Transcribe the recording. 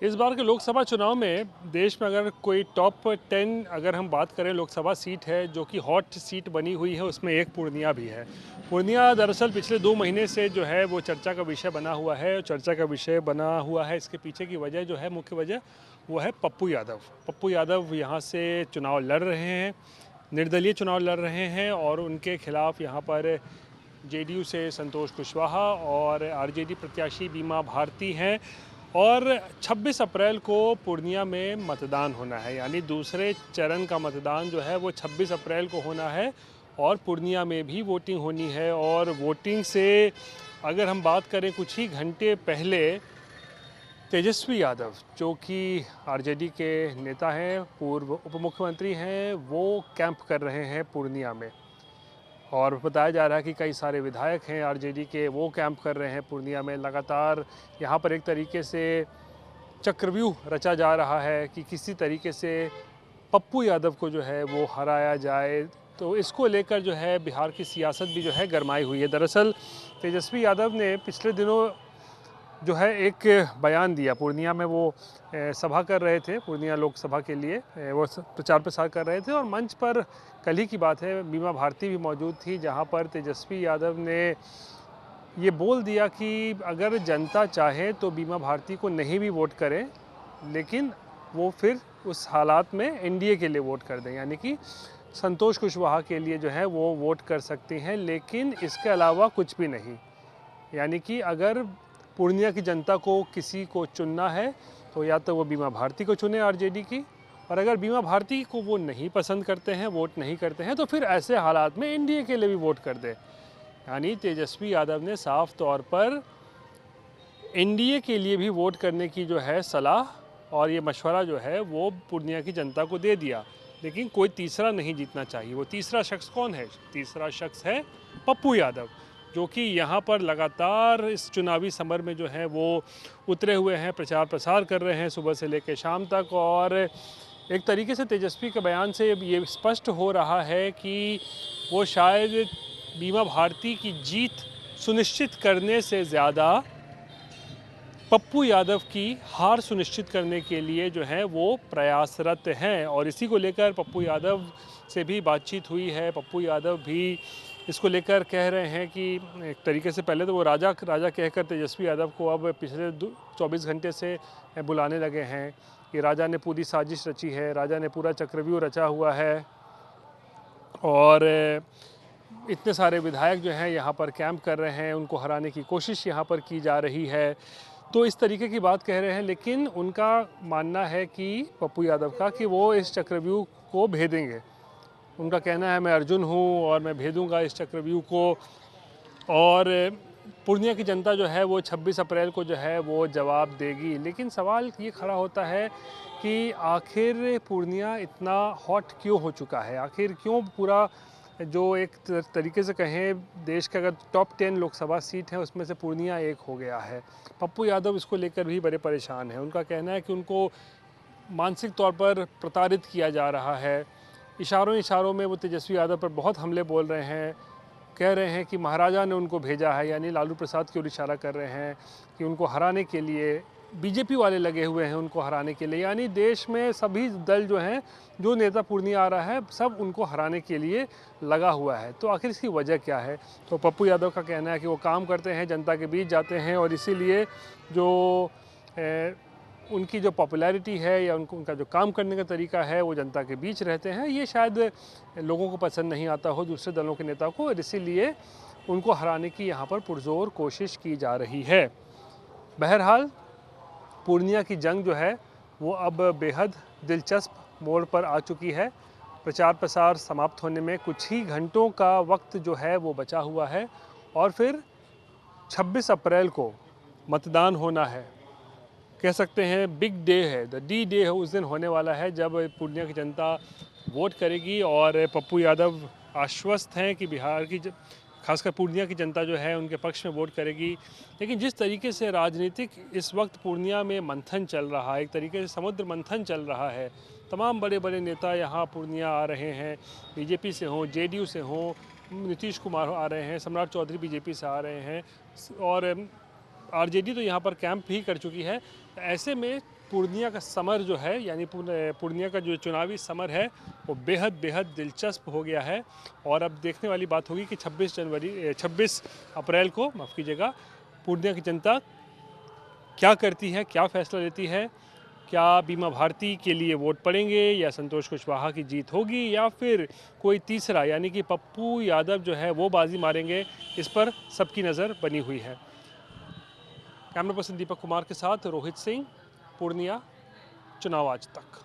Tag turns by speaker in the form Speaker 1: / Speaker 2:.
Speaker 1: इस बार के लोकसभा चुनाव में देश में अगर कोई टॉप 10 अगर हम बात करें लोकसभा सीट है जो कि हॉट सीट बनी हुई है, उसमें एक पूर्णिया भी है। पूर्णिया दरअसल पिछले 2 महीने से जो है वो चर्चा का विषय बना हुआ है और चर्चा का विषय बना हुआ है। इसके पीछे की वजह जो है, मुख्य वजह वो है पप्पू यादव। पप्पू यादव यहाँ से चुनाव लड़ रहे हैं, निर्दलीय चुनाव लड़ रहे हैं और उनके खिलाफ यहाँ पर जेडीयू से संतोष कुशवाहा और आरजेडी प्रत्याशी बीमा भारती हैं। और 26 अप्रैल को पूर्णिया में मतदान होना है, यानी दूसरे चरण का मतदान जो है वो 26 अप्रैल को होना है और पूर्णिया में भी वोटिंग होनी है। और वोटिंग से अगर हम बात करें, कुछ ही घंटे पहले तेजस्वी यादव जो कि आरजेडी के नेता हैं, पूर्व उप मुख्यमंत्री हैं, वो कैंप कर रहे हैं पूर्णिया में। और बताया जा रहा है कि कई सारे विधायक हैं आरजेडी के, वो कैंप कर रहे हैं पूर्णिया में। लगातार यहाँ पर एक तरीके से चक्रव्यूह रचा जा रहा है कि किसी तरीके से पप्पू यादव को जो है वो हराया जाए। तो इसको लेकर जो है बिहार की सियासत भी जो है गरमाई हुई है। दरअसल तेजस्वी यादव ने पिछले दिनों जो है एक बयान दिया। पूर्णिया में वो सभा कर रहे थे, पूर्णिया लोकसभा के लिए वो प्रचार प्रसार कर रहे थे और मंच पर कल ही की बात है बीमा भारती भी मौजूद थी, जहां पर तेजस्वी यादव ने ये बोल दिया कि अगर जनता चाहे तो बीमा भारती को नहीं भी वोट करें, लेकिन वो फिर उस हालात में एनडीए के लिए वोट कर दें, यानी कि संतोष कुशवाहा के लिए जो है वो वोट कर सकती हैं, लेकिन इसके अलावा कुछ भी नहीं। यानी कि अगर पूर्णिया की जनता को किसी को चुनना है तो या तो वो बीमा भारती को चुने आरजेडी की, और अगर बीमा भारती को वो नहीं पसंद करते हैं, वोट नहीं करते हैं, तो फिर ऐसे हालात में एनडीए के लिए भी वोट कर दे। यानी तेजस्वी यादव ने साफ तौर पर एनडीए के लिए भी वोट करने की जो है सलाह और ये मशवरा जो है वो पूर्णिया की जनता को दे दिया। लेकिन कोई तीसरा नहीं जीतना चाहिए। वो तीसरा शख्स कौन है? तीसरा शख्स है पप्पू यादव, जो कि यहाँ पर लगातार इस चुनावी समर में जो है वो उतरे हुए हैं, प्रचार प्रसार कर रहे हैं सुबह से लेकर शाम तक। और एक तरीके से तेजस्वी के बयान से ये स्पष्ट हो रहा है कि वो शायद बीमा भारती की जीत सुनिश्चित करने से ज़्यादा पप्पू यादव की हार सुनिश्चित करने के लिए जो है वो प्रयासरत हैं। और इसी को लेकर पप्पू यादव से भी बातचीत हुई है। पप्पू यादव भी इसको लेकर कह रहे हैं कि एक तरीके से पहले तो वो राजा कहकर तेजस्वी यादव को अब पिछले 24 घंटे से बुलाने लगे हैं कि राजा ने पूरी साजिश रची है, राजा ने पूरा चक्रव्यूह रचा हुआ है। और इतने सारे विधायक जो हैं यहाँ पर कैंप कर रहे हैं, उनको हराने की कोशिश यहाँ पर की जा रही है। तो इस तरीके की बात कह रहे हैं, लेकिन उनका मानना है कि पप्पू यादव का कि वो इस चक्रव्यूह को भेदेंगे। उनका कहना है मैं अर्जुन हूँ और मैं भेदूंगा इस चक्रव्यूह को। और पूर्णिया की जनता जो है वो 26 अप्रैल को जो है वो जवाब देगी। लेकिन सवाल ये खड़ा होता है कि आखिर पूर्णिया इतना हॉट क्यों हो चुका है? आखिर क्यों पूरा जो एक तरीके से कहें देश का अगर टॉप 10 लोकसभा सीट है उसमें से पूर्णिया एक हो गया है? पप्पू यादव इसको लेकर भी बड़े परेशान हैं। उनका कहना है कि उनको मानसिक तौर पर प्रताड़ित किया जा रहा है। इशारों में वो तेजस्वी यादव पर बहुत हमले बोल रहे हैं, कह रहे हैं कि महाराजा ने उनको भेजा है, यानी लालू प्रसाद की ओर इशारा कर रहे हैं कि उनको हराने के लिए बीजेपी वाले लगे हुए हैं, उनको हराने के लिए। यानी देश में सभी दल जो हैं, जो नेता पूर्णिया आ रहा है, सब उनको हराने के लिए लगा हुआ है। तो आखिर इसकी वजह क्या है? तो पप्पू यादव का कहना है कि वो काम करते हैं, जनता के बीच जाते हैं और इसीलिए जो उनकी जो पॉपुलैरिटी है या उनका जो काम करने का तरीका है वो जनता के बीच रहते हैं। ये शायद लोगों को पसंद नहीं आता हो, दूसरे दलों के नेता को, और इसीलिए उनको हराने की यहाँ पर पुरजोर कोशिश की जा रही है। बहरहाल पूर्णिया की जंग जो है वो अब बेहद दिलचस्प मोड़ पर आ चुकी है। प्रचार प्रसार समाप्त होने में कुछ ही घंटों का वक्त जो है वो बचा हुआ है और फिर 26 अप्रैल को मतदान होना है। कह सकते हैं बिग डे है, द डी डे है, उस दिन होने वाला है जब पूर्णिया की जनता वोट करेगी। और पप्पू यादव आश्वस्त हैं कि बिहार की खासकर पूर्णिया की जनता जो है उनके पक्ष में वोट करेगी। लेकिन जिस तरीके से राजनीतिक इस वक्त पूर्णिया में मंथन चल रहा है, एक तरीके से समुद्र मंथन चल रहा है, तमाम बड़े बड़े नेता यहाँ पूर्णिया आ रहे हैं, बीजेपी से हों, जेडीयू से हों, नीतीश कुमार आ रहे हैं, सम्राट चौधरी बीजेपी से आ रहे हैं और आरजेडी तो यहाँ पर कैंप भी कर चुकी है। ऐसे में पूर्णिया का समर जो है, यानी पूर्णिया का जो चुनावी समर है वो बेहद बेहद दिलचस्प हो गया है। और अब देखने वाली बात होगी कि 26 अप्रैल को, माफ़ कीजिएगा, पूर्णिया की जनता क्या करती है, क्या फैसला लेती है। क्या बीमा भारती के लिए वोट पड़ेंगे, या संतोष कुशवाहा की जीत होगी, या फिर कोई तीसरा यानी कि पप्पू यादव जो है वो बाजी मारेंगे, इस पर सबकी नज़र बनी हुई है। कैमरा पर्सन दीपक कुमार के साथ रोहित सिंह, पूर्णिया, चुनाव आज तक।